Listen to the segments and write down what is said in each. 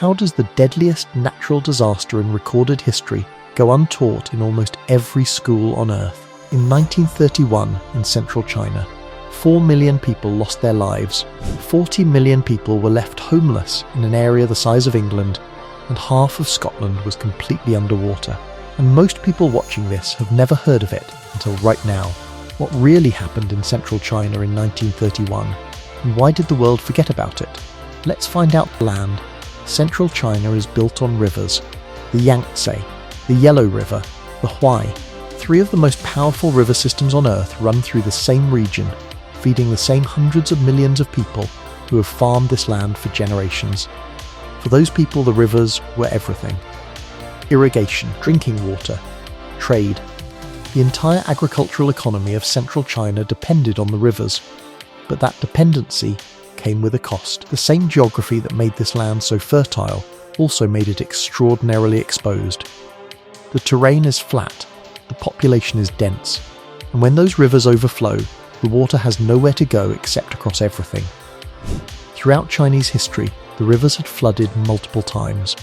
How does the deadliest natural disaster in recorded history go untaught in almost every school on Earth? In 1931, in central China, 4 million people lost their lives, 40 million people were left homeless in an area the size of England, and half of Scotland was completely underwater. And most people watching this have never heard of it until right now. What really happened in central China in 1931, and why did the world forget about it? Let's find out. Land. Central China is built on rivers: the Yangtze, the Yellow River, the Huai. 3 of the most powerful river systems on Earth run through the same region, feeding the same hundreds of millions of people who have farmed this land for generations. For those people, the rivers were everything. Irrigation, drinking water, trade. The entire agricultural economy of central China depended on the rivers, but that dependency came with a cost. The same geography that made this land so fertile also made it extraordinarily exposed. The terrain is flat, the population is dense, and when those rivers overflow, the water has nowhere to go except across everything. Throughout Chinese history, the rivers had flooded multiple times.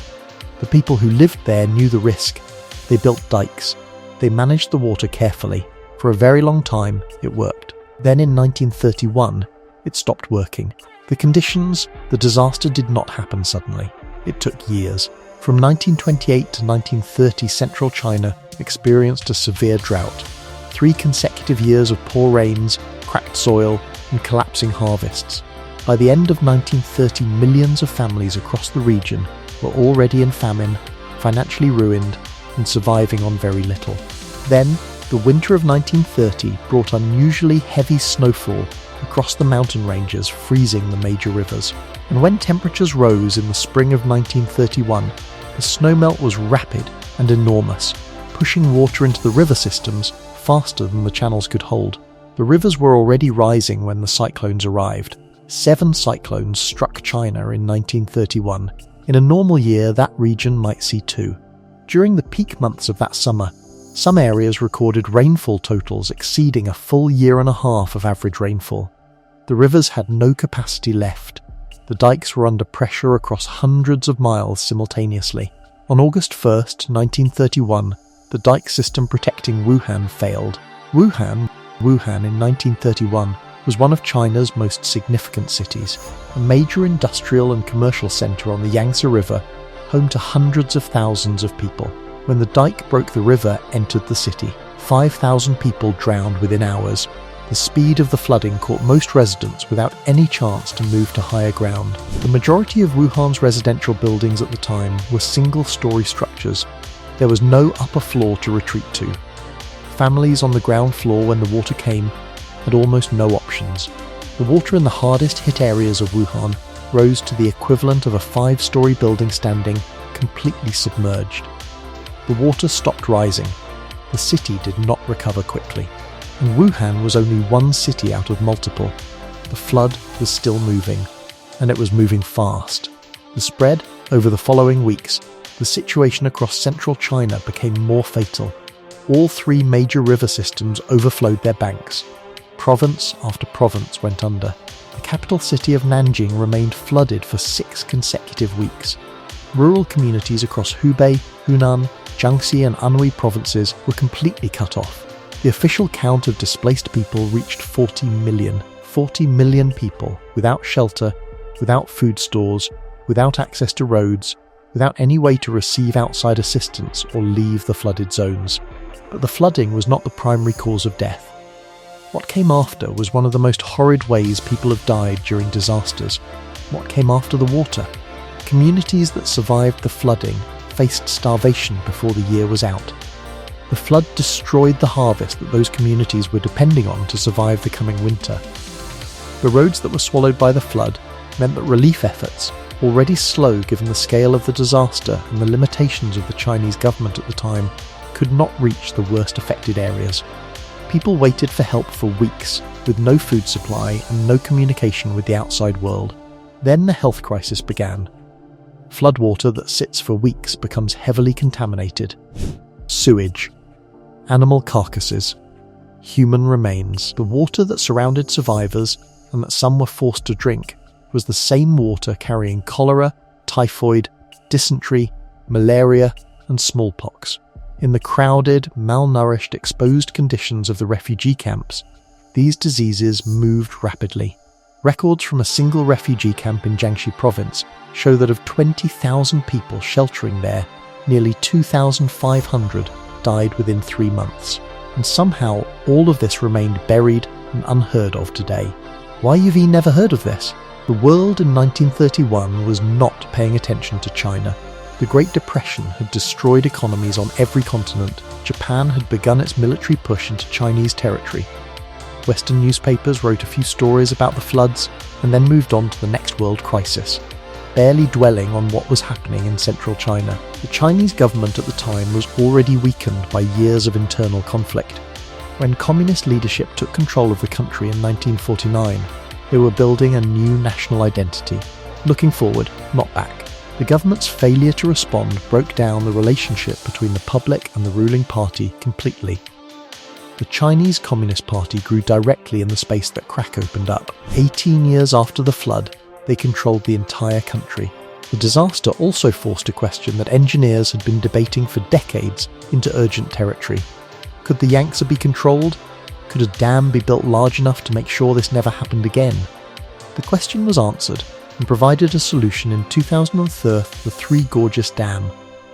The people who lived there knew the risk. They built dikes. They managed the water carefully. For a very long time, it worked. Then in 1931, it stopped working. The disaster did not happen suddenly. It took years. From 1928 to 1930, central China experienced a severe drought. 3 consecutive years of poor rains, cracked soil, and collapsing harvests. By the end of 1930, millions of families across the region were already in famine, financially ruined, and surviving on very little. Then, the winter of 1930 brought unusually heavy snowfall across the mountain ranges, freezing the major rivers. And when temperatures rose in the spring of 1931, the snowmelt was rapid and enormous, pushing water into the river systems faster than the channels could hold. The rivers were already rising when the cyclones arrived. 7 cyclones struck China in 1931. In a normal year, that region might see 2. During the peak months of that summer, some areas recorded rainfall totals exceeding a full year and a half of average rainfall. The rivers had no capacity left. The dikes were under pressure across hundreds of miles simultaneously. On August 1st, 1931, the dike system protecting Wuhan failed. Wuhan in 1931 was one of China's most significant cities, a major industrial and commercial centre on the Yangtze River, home to hundreds of thousands of people. When the dike broke, the river entered the city. 5,000 people drowned within hours. The speed of the flooding caught most residents without any chance to move to higher ground. The majority of Wuhan's residential buildings at the time were single-storey structures. There was no upper floor to retreat to. Families on the ground floor, when the water came, had almost no options. The water in the hardest hit areas of Wuhan rose to the equivalent of a 5-storey building standing completely submerged. The water stopped rising. The city did not recover quickly. And Wuhan was only one city out of multiple. The flood was still moving, and it was moving fast. The spread over the following weeks, the situation across central China became more fatal. All 3 major river systems overflowed their banks. Province after province went under. The capital city of Nanjing remained flooded for 6 consecutive weeks. Rural communities across Hubei, Hunan, Jiangxi and Anhui provinces were completely cut off. The official count of displaced people reached 40 million. 40 million people without shelter, without food stores, without access to roads, without any way to receive outside assistance or leave the flooded zones. But the flooding was not the primary cause of death. What came after was one of the most horrid ways people have died during disasters. What came after the water? Communities that survived the flooding faced starvation before the year was out. The flood destroyed the harvest that those communities were depending on to survive the coming winter. The roads that were swallowed by the flood meant that relief efforts, already slow given the scale of the disaster and the limitations of the Chinese government at the time, could not reach the worst affected areas. People waited for help for weeks, with no food supply and no communication with the outside world. Then the health crisis began. Floodwater that sits for weeks becomes heavily contaminated. Sewage, animal carcasses, human remains. The water that surrounded survivors and that some were forced to drink was the same water carrying cholera, typhoid, dysentery, malaria, and smallpox. In the crowded, malnourished, exposed conditions of the refugee camps, these diseases moved rapidly. Records from a single refugee camp in Jiangxi province show that of 20,000 people sheltering there, nearly 2,500 died within 3 months. And somehow all of this remained buried and unheard of today. Why have you never heard of this? The world in 1931 was not paying attention to China. The Great Depression had destroyed economies on every continent. Japan had begun its military push into Chinese territory. Western newspapers wrote a few stories about the floods and then moved on to the next world crisis, barely dwelling on what was happening in central China. The Chinese government at the time was already weakened by years of internal conflict. When communist leadership took control of the country in 1949, they were building a new national identity, looking forward, not back. The government's failure to respond broke down the relationship between the public and the ruling party completely. The Chinese Communist Party grew directly in the space that crack opened up. 18 years after the flood, they controlled the entire country. The disaster also forced a question that engineers had been debating for decades into urgent territory. Could the Yangtze be controlled? Could a dam be built large enough to make sure this never happened again? The question was answered and provided a solution in 2003. The Three Gorges Dam,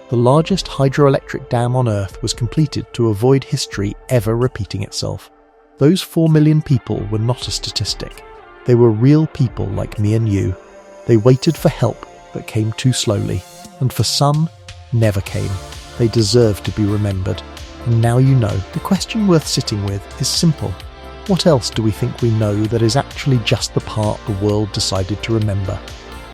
the largest hydroelectric dam on Earth, was completed to avoid history ever repeating itself. Those 4 million people were not a statistic. They were real people like me and you. They waited for help that came too slowly, and for some, never came. They deserve to be remembered. And now you know. The question worth sitting with is simple. What else do we think we know that is actually just the part the world decided to remember?